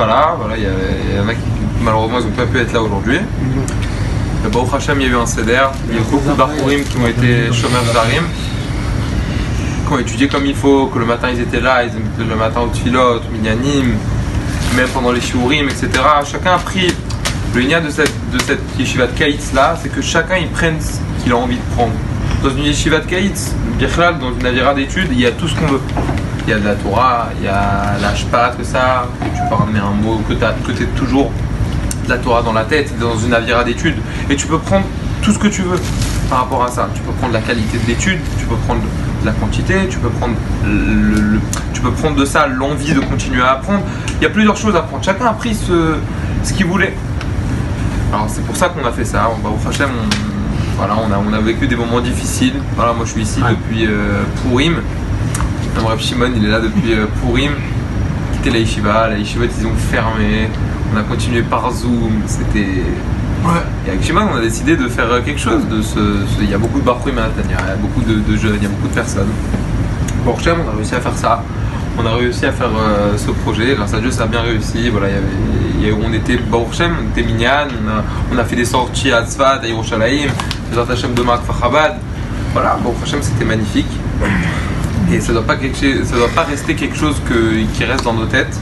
pas là. Voilà, il y en a qui malheureusement ils n'ont pas pu être là aujourd'hui. Baruch Hashem, il y a eu un seder. Il y a beaucoup de Bachurim qui ont été chômeurs d'Arim, qui ont étudié comme il faut, que le matin ils étaient là, ils étaient le matin au Tfilot, au Minyanim, même pendant les Shiurim, etc. Chacun a pris. Le lien de cette yeshiva de Kaïtz là, c'est que chacun il prenne ce qu'il a envie de prendre. Dans une yeshiva de Kaïtz, Bichlal, dans une avira d'études, il y a tout ce qu'on veut. Il y a de la Torah, il y a la Shpat, que ça, que tu peux ramener un mot, que tu as toujours de la Torah dans la tête, dans une avira d'études. Et tu peux prendre tout ce que tu veux par rapport à ça. Tu peux prendre la qualité de l'étude, tu peux prendre de la quantité, tu peux prendre tu peux prendre de ça l'envie de continuer à apprendre. Il y a plusieurs choses à prendre. Chacun a pris ce qu'il voulait. Alors c'est pour ça qu'on a fait ça. Au Hachem, on a vécu des moments difficiles. Voilà, moi je suis ici depuis Purim. Le Reb Shimon il est là depuis Purim. Quitté la yeshiva ils ont fermé. On a continué par Zoom. C'était. Et avec Shimon on a décidé de faire quelque chose. Il y a beaucoup de Bachurim à Natania, il y a beaucoup de jeunes, il y a beaucoup de personnes. Pour Hachem, on a réussi à faire ça. On a réussi à faire ce projet, grâce à Dieu ça a bien réussi. Voilà, on était Baruch Hashem, on était Minyan, on a fait des sorties à Tzfat, à Yerushalayim, Bezrat Hashem demain à Kfar Chabad. Voilà, Baruch Hashem c'était magnifique. Et ça ne doit pas rester quelque chose qui reste dans nos têtes.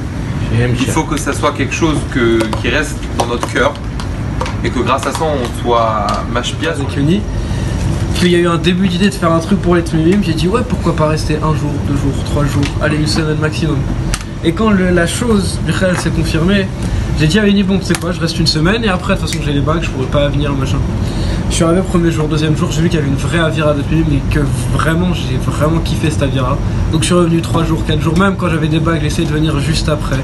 Il faut que ça soit quelque chose qui reste dans notre cœur. Et que grâce à ça on soit mashpia. Qu'il y a eu un début d'idée de faire un truc pour les Tmimim, j'ai dit ouais pourquoi pas rester 1 jour, 2 jours, 3 jours, allez une semaine maximum. Et quand la chose, Michael s'est confirmée, j'ai dit à Benny bon c'est quoi, je reste une semaine et après de toute façon j'ai les bagues, je pourrais pas venir machin. Je suis arrivé premier jour, deuxième jour, j'ai vu qu'il y avait une vraie avira de Tmimim et que vraiment j'ai vraiment kiffé cette avira. Donc je suis revenu 3 jours, 4 jours, même quand j'avais des bagues, j'ai essayé de venir juste après.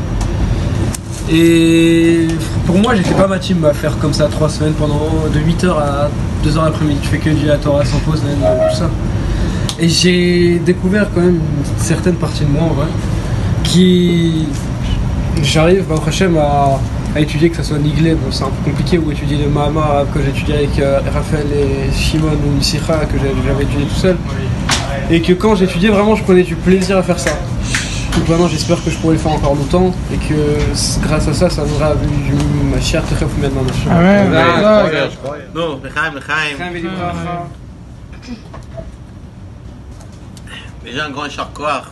Et pour moi, j'étais pas ma team à faire comme ça 3 semaines de 8h à 2h l'après-midi. Tu fais que du la Torah sans pause, tout ça. Et j'ai découvert quand même une certaine partie de moi en vrai, qui j'arrive Baruch Hashem à étudier, que ça soit Niglé, bon c'est un peu compliqué, ou étudier le Mahama que j'ai étudié avec Raphaël et Shimon, ou une Sikha que j'avais étudié tout seul. Et que quand j'étudiais vraiment, je prenais du plaisir à faire ça. Donc maintenant j'espère que je pourrai le faire encore longtemps et que grâce à ça, ça m'aura vu ma chère très fou maintenant. Non, déjà un grand charcoir.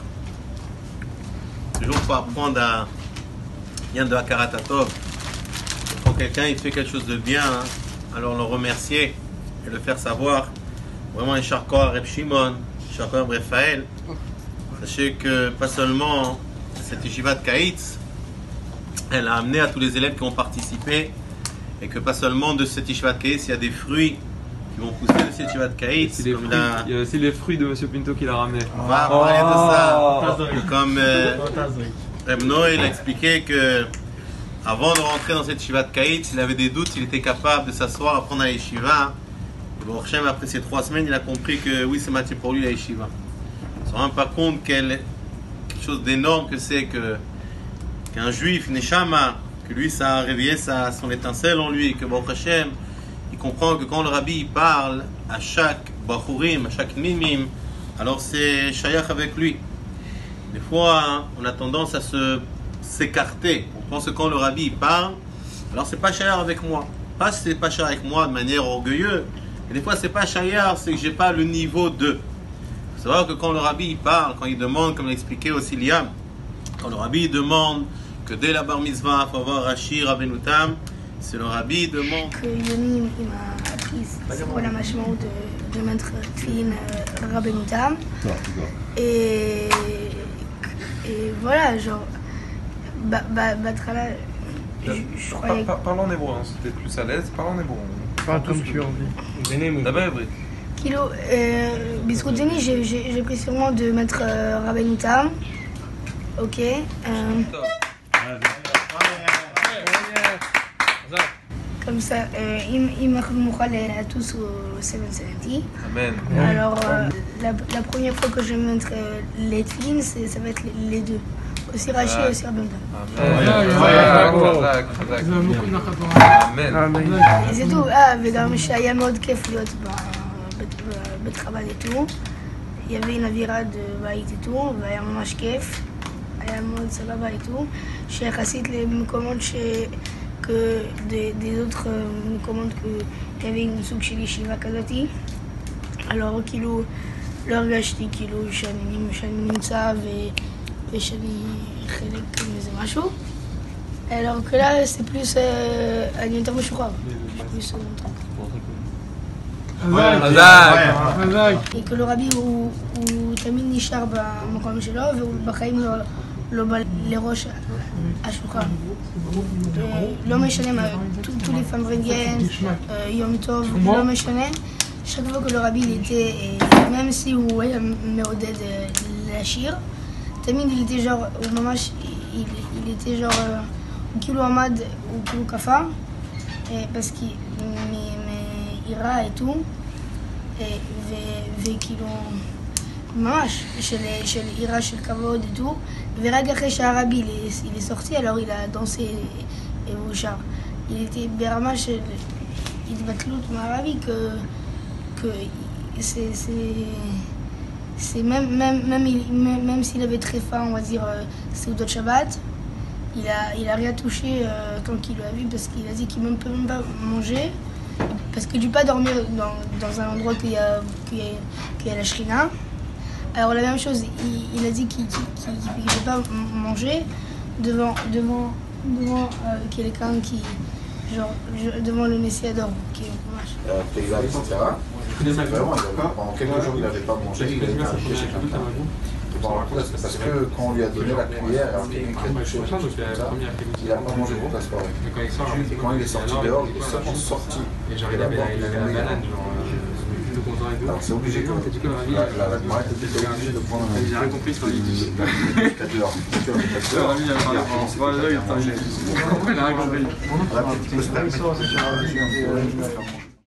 Toujours faut apprendre à bien de Hakarat Hatov. Quand quelqu'un il fait quelque chose de bien, alors le remercier et le faire savoir. Vraiment un charcoir Reb Shimon, un charcoir Raphaël. Sachez que pas seulement cette yeshiva de Kaïtz, elle a amené à tous les élèves qui ont participé, et que pas seulement de cette yeshiva de Kaïtz, il y a des fruits qui vont pousser de cette yeshiva de Kaïtz. Il y a aussi les fruits de M. Pinto qu'il a ramené. On va parler de ça. Comme Reb Noé a expliqué que avant de rentrer dans cette yeshiva de Kaïtz, il avait des doutes, il était capable de s'asseoir, apprendre à la yeshiva. Et bon, Hachem, après ces 3 semaines, il a compris que oui, c'est matière pour lui la yeshiva. On ne se rend pas compte quelque chose d'énorme que c'est qu'un juif, Neshama, que lui ça a réveillé son étincelle en lui, et que Baruch Hashem, il comprend que quand le rabbi il parle à chaque Bachurim, à chaque Mimim, alors c'est Shayach avec lui. Des fois, on a tendance à s'écarter. On pense que quand le rabbi il parle, alors c'est pas Shayach avec moi. Pas c'est pas Shayach avec moi de manière orgueilleuse, et des fois c'est pas Shayach, c'est que j'ai pas le niveau de. C'est vrai que quand le rabbi il parle, quand il demande, comme l'a expliqué aussi Liam, quand le rabbi demande que dès la bar mitzvah, il faut avoir Rashi, Rabbenutam, c'est le rabbi demande. Que Yoni il m'a appris c'est quoi la mâchement de mettre Tfilin Rabbenutam. Et voilà, genre, Batrala, je croyais. Parle en hébreu, hein, si t'es plus à l'aise, parle en hébreu. Parle comme tu as envie. D'abord hébreu. Kilo, Biscuit Zeni, j'ai pris sûrement de mettre Rabbenutam. Ok. Comme ça, il m'a remis à tous au 770. Amen. Alors, la première fois que je vais mettre les Tfilin, ça va être les deux. Aussi Rashi et aussi Rabbenutam. Amen. Et c'est tout. וגם שהיה מאוד כיף להיות בית חב"ד et tout. Il y avait une avira de Baït et tout, והיה ממש כיף. היה מאוד סבבה איתו, שיחסית למקומות des autres מקומות, qu'il y avait une סוג של ישיבה כזאתי, alors כאילו לא הרגשתי כאילו שאני נמצא ושאני חלק מאיזה משהו. Alors que là, c'est plus אני יותר משוחרר, plus et que le rabbi הוא תמיד נשאר במקום שלו והוא בחיים לא בא לראש השולחן. לא משנה מה, tous les femmes régniennes, יום טוב, לא משנה. Chaque fois que le rabbi il était, même si הוא היה מעודד לשיר, תמיד il était genre, הוא ממש, il était genre, הוא כאילו עמד, הוא כאילו קפא, parce qu'il ira et tout, וכאילו ממש של עירה של כבוד et tout, ורק אחרי שהרבי il est sorti, alors il a dansé et הוא שר. Il était ברמה של התבטלות מהרבי que c'est même s'il avait très faim, on va dire, Seudot Shabbat, il a rien touché quand il l'a vu parce qu'il a dit qu'il ne peut même pas manger parce qu'il ne peut pas dormir dans un endroit qu'il y a la shrina. Alors la même chose, il a dit qu'il ne peut pas manger devant quelqu'un qui, genre, devant le Messie d'or, qui est Paysan, etc. Vraiment, pendant quelques jours, il n'avait pas mangé, il avait été chez quelqu'un. Parce que quand on lui a donné la cuillère, alors quelqu'un qui a touché le truc comme ça, il n'a pas mangé toute la soirée. Et quand il est sorti dehors, il est seulement sorti. Et j'ai regardé, il avait la banane, genre, plutôt content et tout. Alors c'est obligé, la Gemara était obligée de prendre un j'ai rien compris sur les jusqu'à 2 heures. Pourquoi il a rien compris? Voilà, tu peux se permettre.